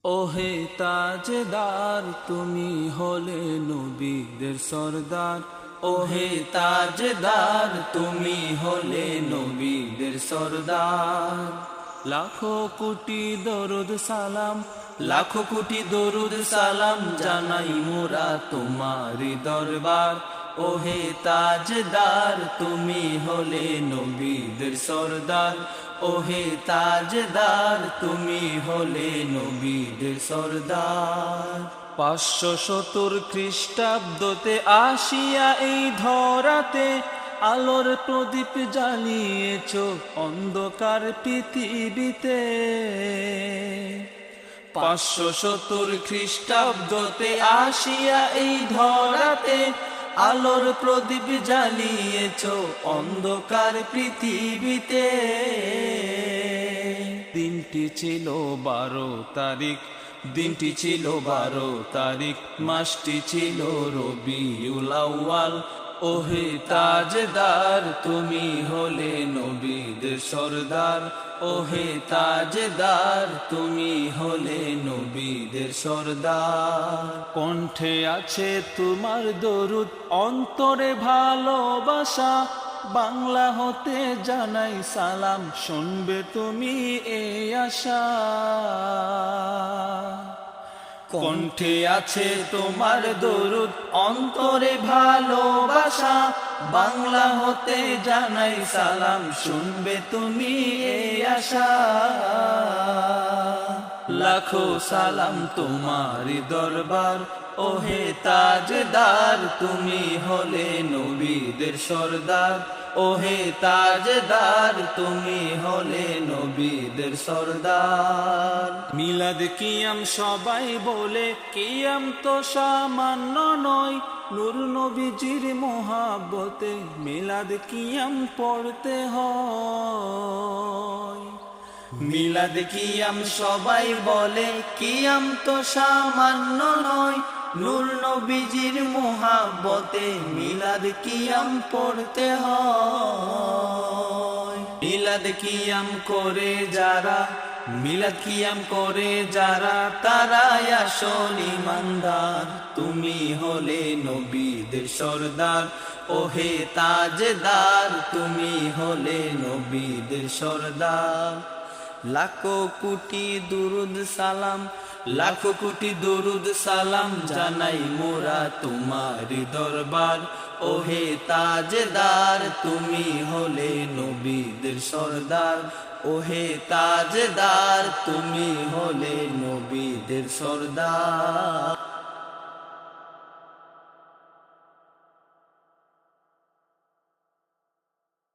ওহে তাজদার তুমি হলে নবীদের সরদার। ওহে তাজদার তুমি হলে নবীদের সরদার। লাখো কোটি দরুদ সালাম, লাখো কোটি দরুদ সালাম জানাই মোরা তোমারি দরবার। ওহে তাজদার তুমি হলে নবীদের সরদার। ওহে তাজদার তুমি হলে নবীদের সরদার। 570 খ্রিস্টাব্দতে আসিয়া এই ধরাতে আলোর প্রদীপ জ্বালিয়েছ অন্ধকার পৃথিবীতে। 570 খ্রিস্টাব্দতে আসিয়া এই ধরাতে আলোর প্রদীপ জ্বালিয়েছ অন্ধকার পৃথিবীতে। দিনটি ছিল 12 তারিখ, দিনটি ছিল 12 তারিখ, মাসটি ছিল রবিউল আউয়াল। ওহে তাজদার তুমি হলে নবীদের সরদার। ওহে তাজদার তুমি হলে নবীদের সরদার। কণ্ঠে আছে তোমার দরুদ, অন্তরে ভালোবাসা, বাংলা হতে জানাই সালাম, শুনবে তুমি এই আশা। কণ্ঠে আছে তোমার দরুদ, অন্তরে ভালোবাসা, বাংলা হতে জানাই সালাম, শুনবে তুমি এই আশা। লাখো সালাম তোমারি দরবার। ওহে তাজদার তুমি হলে নবীদের সরদার। ওহে তাজদার তুমি হলে নবীদের সরদার। মিলাদ কিয়াম সবাই বলে, কিয়াম তো সামান্য নয়, নূর নবীজির মোহাব্বতে মিলাদ কিয়াম পড়তে হয়। মিলাদ কিয়াম সবাই বলে, কিয়াম তো সামান্য নয়, নূর নবীজির মোহাব্বতে মিলাদ কিয়াম পড়তে হয়। মিলাদ কিয়াম করে যারা, মিলাদ কিয়াম করে যারা, তারাই আসল ঈমানদার। তুমি হলে নবীদের সরদার। ওহে তাজদার তুমি হলে নবীদের সরদার। লাখো কোটি দুরুদ সালাম, লাখো কোটি দুরুদ সালাম জানাই মোরা তোমারি দরবার। ওহে তাজদার তুমি হলে নবীদের সরদার। ওহে তাজদার তুমি হলে নবীদের সরদার।